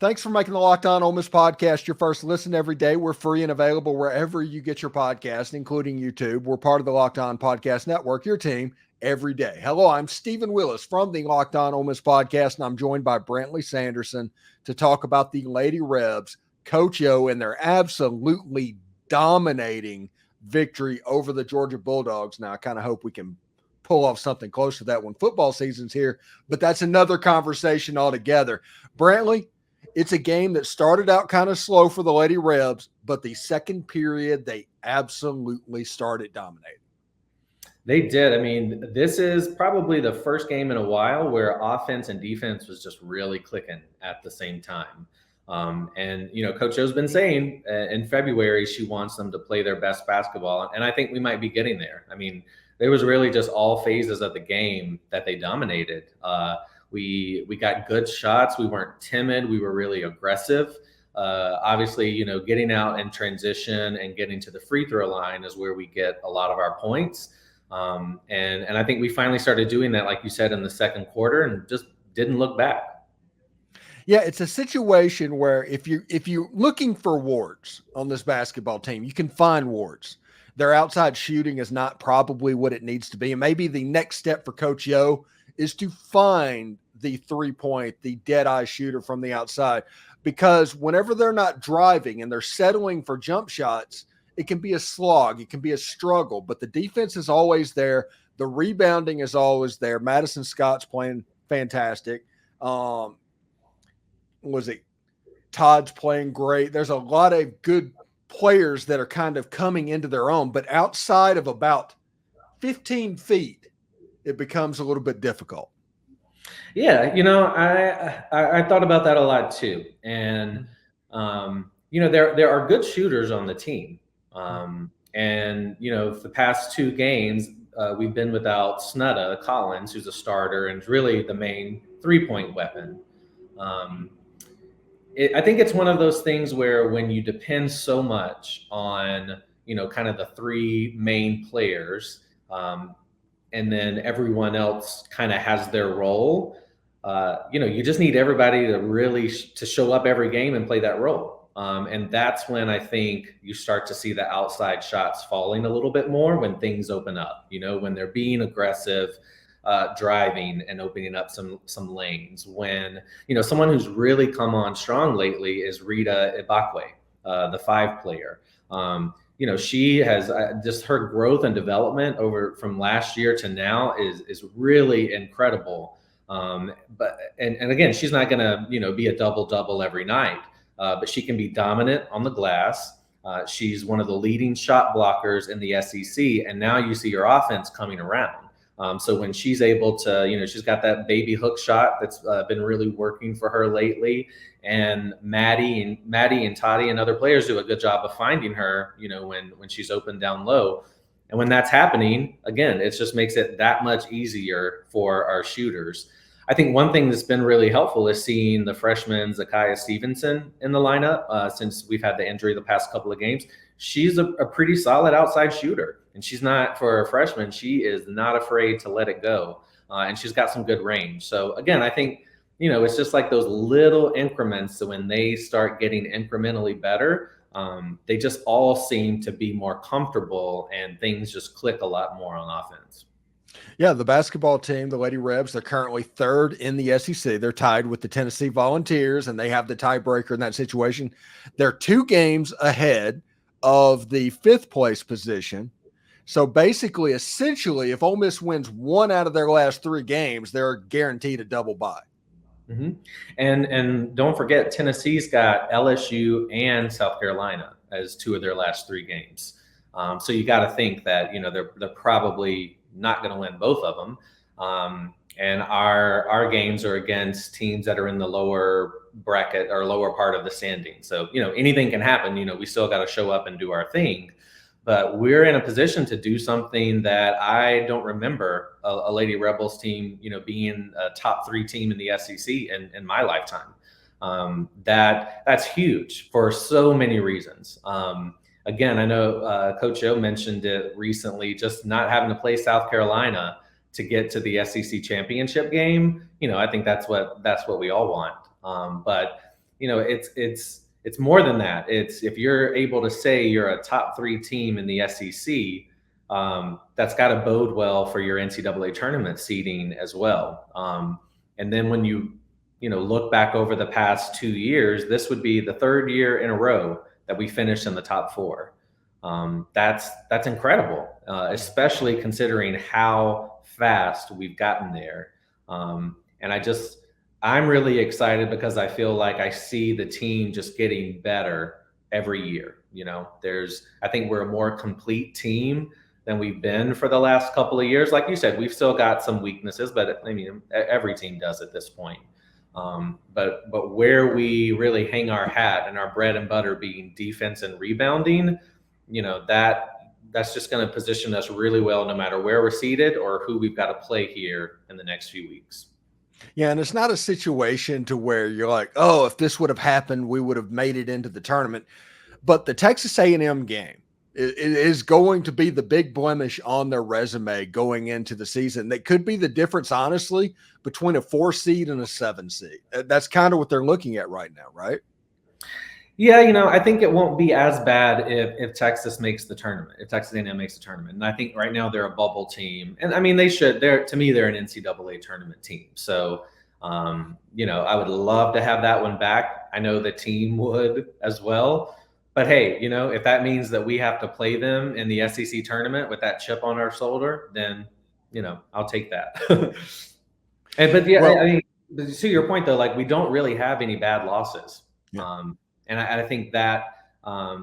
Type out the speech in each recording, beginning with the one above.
Thanks for making the Locked On Ole Miss podcast your first listen every day. We're free and available wherever you get your podcast, including YouTube. We're part of the Locked On Podcast Network, your team every day. Hello, I'm Stephen Willis from the Locked On Ole Miss podcast, and I'm joined by Brantley Sanderson to talk about the Lady Rebs, Coach O, and their absolutely dominating victory over the Georgia Bulldogs. Now, I kind of hope we can pull off something close to that when football season's here, but that's another conversation altogether. Brantley, it's a game that started out kind of slow for the Lady Rebs, but the second period, they absolutely started dominating. They did. I mean, this is probably the first game in a while where offense and defense was just really clicking at the same time. And Coach O's been saying in February she wants them to play their best basketball, and I think we might be getting there. I mean, there was really just all phases of the game that they dominated. We got good shots. We weren't timid. We were really aggressive. Obviously, getting out in transition and getting to the free throw line is where we get a lot of our points. And I think we finally started doing that, like you said, in the second quarter, and just didn't look back. Yeah, it's a situation where if you're looking for warts on this basketball team, you can find warts. Their outside shooting is not probably what it needs to be. And maybe the next step for Coach Yo is to find the 3-point, the dead-eye shooter from the outside. Because whenever they're not driving and they're settling for jump shots, it can be a slog. It can be a struggle. But the defense is always there. The rebounding is always there. Madison Scott's playing fantastic. Todd's playing great. There's a lot of good players that are kind of coming into their own. But outside of about 15 feet, it becomes a little bit difficult. Yeah, I thought about that a lot too. And, there are good shooters on the team. And, the past two games, we've been without Snutta Collins, who's a starter and really the main 3-point weapon. I think it's one of those things where when you depend so much on, kind of the three main players, and then everyone else kind of has their role. You just need everybody to really to show up every game and play that role. And that's when I think you start to see the outside shots falling a little bit more when things open up, when they're being aggressive, driving and opening up some lanes. When, someone who's really come on strong lately is Rita Ibakwe, the 5 player. She has just her growth and development from last year to now is really incredible. But again, she's not going to, be a double every night, but she can be dominant on the glass. She's one of the leading shot blockers in the SEC. And now you see her offense coming around. So when she's able to, she's got that baby hook shot that's been really working for her lately. And Maddie and Toddy and other players do a good job of finding her, when she's open down low. And when that's happening, again, it just makes it that much easier for our shooters. I think one thing that's been really helpful is seeing the freshman Zakiya Stevenson in the lineup since we've had the injury the past couple of games. She's a pretty solid outside shooter. And she's not, for a freshman, she is not afraid to let it go. And she's got some good range. So, again, I think, it's just like those little increments. So when they start getting incrementally better, they just all seem to be more comfortable and things just click a lot more on offense. Yeah, the basketball team, the Lady Rebs, they're currently 3rd in the SEC. They're tied with the Tennessee Volunteers, and they have the tiebreaker in that situation. They're 2 games ahead of the 5th place position. So basically, essentially, if Ole Miss wins 1 out of their last 3 games, they're guaranteed a double bye. Mm-hmm. And don't forget, Tennessee's got LSU and South Carolina as 2 of their last 3 games. So you got to think that they're probably not going to win both of them. And our games are against teams that are in the lower bracket or lower part of the standing. So anything can happen. We still got to show up and do our thing. But we're in a position to do something that I don't remember a Lady Rebels team, being a top 3 team in the SEC in my lifetime. That's huge for so many reasons. Again, I know Coach O mentioned it recently, just not having to play South Carolina to get to the SEC championship game. I think that's what we all want. But it's more than that. It's if you're able to say you're a top 3 team in the SEC, that's got to bode well for your NCAA tournament seeding as well. And then when you look back over the past 2 years, this would be the 3rd year in a row that we finished in the top 4. That's incredible, especially considering how fast we've gotten there. And I'm really excited because I feel like I see the team just getting better every year. I think we're a more complete team than we've been for the last couple of years. Like you said, we've still got some weaknesses, but I mean, every team does at this point. But where we really hang our hat and our bread and butter being defense and rebounding, that's just going to position us really well no matter where we're seated or who we've got to play here in the next few weeks. Yeah, and it's not a situation to where you're like, oh, if this would have happened, we would have made it into the tournament. But the Texas A&M game it is going to be the big blemish on their resume going into the season. That could be the difference, honestly, between a 4 seed and a 7 seed. That's kind of what they're looking at right now, right? Yeah, I think it won't be as bad if Texas makes the tournament, if Texas A&M makes the tournament. And I think right now they're a bubble team. And I mean, to me, they're an NCAA tournament team. So, I would love to have that one back. I know the team would as well. But hey, if that means that we have to play them in the SEC tournament with that chip on our shoulder, then, I'll take that. But yeah, I mean, to your point though, like we don't really have any bad losses. Yeah. And I think that, I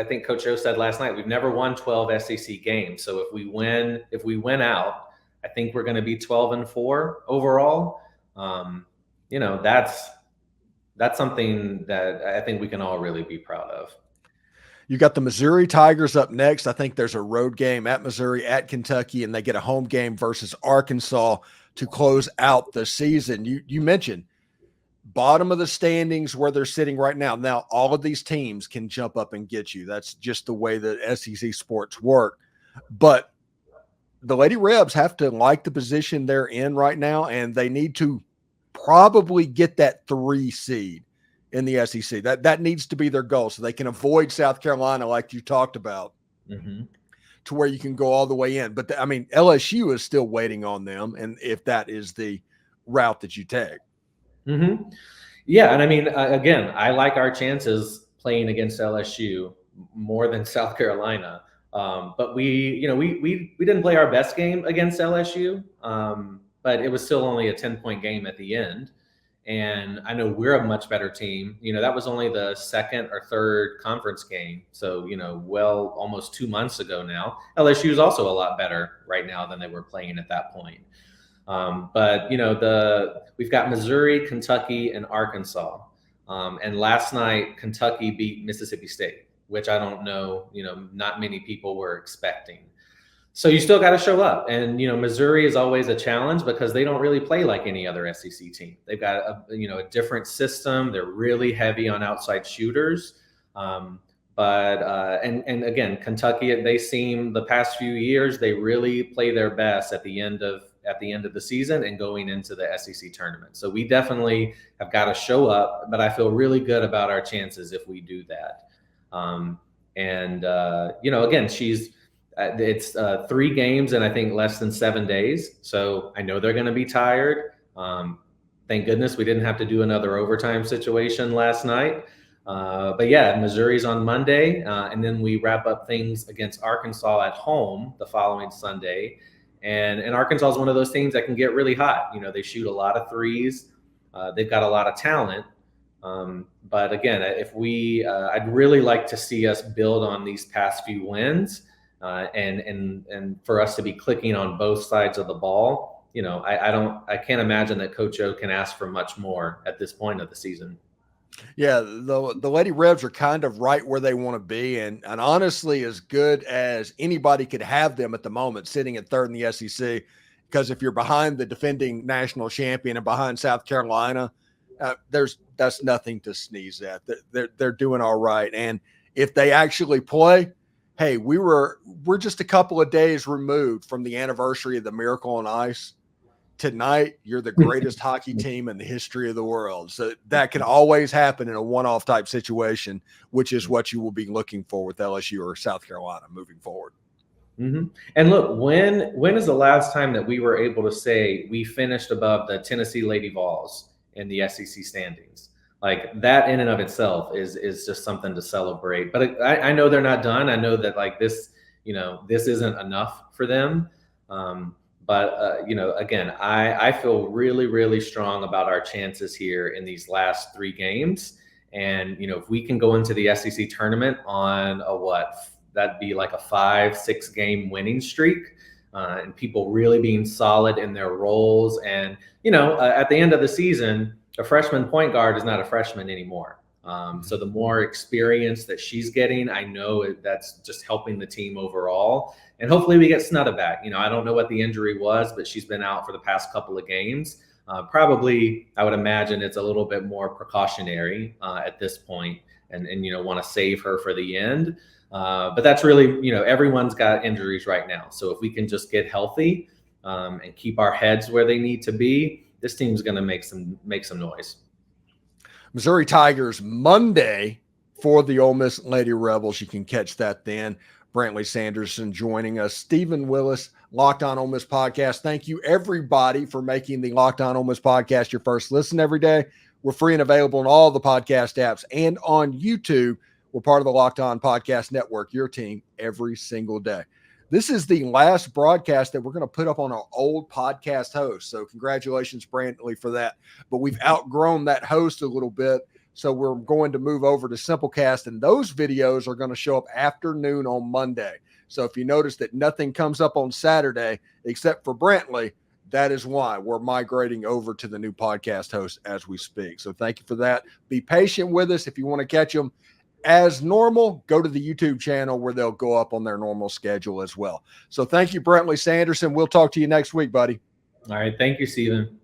think Coach O said last night, we've never won 12 SEC games. So if we win out, I think we're going to be 12-4 overall. That's something that I think we can all really be proud of. You got the Missouri Tigers up next. I think there's a road game at Missouri, at Kentucky, and they get a home game versus Arkansas to close out the season. You mentioned bottom of the standings where they're sitting right now. Now, all of these teams can jump up and get you. That's just the way that SEC sports work. But the Lady Rebs have to like the position they're in right now, and they need to probably get that 3 seed in the SEC. That needs to be their goal so they can avoid South Carolina like you talked about, to where you can go all the way in. But, I mean, LSU is still waiting on them, and if that is the route that you take. Yeah, and I mean, again, I like our chances playing against LSU more than South Carolina. But we didn't play our best game against LSU, but it was still only a 10-point game at the end. And I know we're a much better team. That was only the 2nd or 3rd conference game. So, almost 2 months ago now. LSU is also a lot better right now than they were playing at that point. But we've got Missouri, Kentucky, and Arkansas. And last night, Kentucky beat Mississippi State, which I don't know, not many people were expecting. So you still got to show up. And, Missouri is always a challenge because they don't really play like any other SEC team. They've got a different system. They're really heavy on outside shooters. But again, Kentucky, they seem the past few years, they really play their best at the end of the season and going into the SEC tournament. So we definitely have got to show up, but I feel really good about our chances if we do that. Again, it's 3 games and I think less than 7 days. So I know they're going to be tired. Thank goodness we didn't have to do another overtime situation last night. But yeah, Missouri's on Monday, and then we wrap up things against Arkansas at home the following Sunday. And Arkansas is one of those teams that can get really hot. They shoot a lot of threes. They've got a lot of talent. But again, I'd really like to see us build on these past few wins, and for us to be clicking on both sides of the ball. I can't imagine that Coach O can ask for much more at this point of the season. Yeah, the Lady Rebs are kind of right where they want to be, and honestly, as good as anybody could have them at the moment, sitting at 3rd in the SEC. Because if you're behind the defending national champion and behind South Carolina, that's nothing to sneeze at. They're doing all right, and if they actually play, hey, we're just a couple of days removed from the anniversary of the Miracle on Ice. tonight you're the greatest hockey team in the history of the world. So that can always happen in a one-off type situation, which is what you will be looking for with LSU or South Carolina moving forward. Mm-hmm. And look, when is the last time that we were able to say we finished above the Tennessee Lady Vols in the SEC standings? Like that in and of itself is just something to celebrate. But I know they're not done. I know that like this, this isn't enough for them. But again, I feel really, really strong about our chances here in these last 3 games. And, if we can go into the SEC tournament on that'd be like a 5-6 game winning streak, and people really being solid in their roles. And, at the end of the season, a freshman point guard is not a freshman anymore. So the more experience that she's getting, I know that's just helping the team overall. And hopefully we get Snutta back. I don't know what the injury was, but she's been out for the past couple of games. Probably, I would imagine it's a little bit more precautionary at this point, and want to save her for the end. But that's really, everyone's got injuries right now. So if we can just get healthy and keep our heads where they need to be, this team's going to make some noise. Missouri Tigers Monday for the Ole Miss Lady Rebels. You can catch that then. Brantley Sanderson joining us. Stephen Willis, Locked On Ole Miss podcast. Thank you, everybody, for making the Locked On Ole Miss podcast your first listen every day. We're free and available on all the podcast apps and on YouTube. We're part of the Locked On Podcast Network, your team every single day. This is the last broadcast that we're going to put up on our old podcast host. So congratulations, Brantley, for that. But we've outgrown that host a little bit. So we're going to move over to Simplecast, and those videos are going to show up afternoon on Monday. So if you notice that nothing comes up on Saturday except for Brantley, that is why we're migrating over to the new podcast host as we speak. So thank you for that. Be patient with us. If you want to catch them as normal, go to the YouTube channel where they'll go up on their normal schedule as well. So thank you, Brantley Sanderson. We'll talk to you next week, buddy. All right. Thank you, Stephen.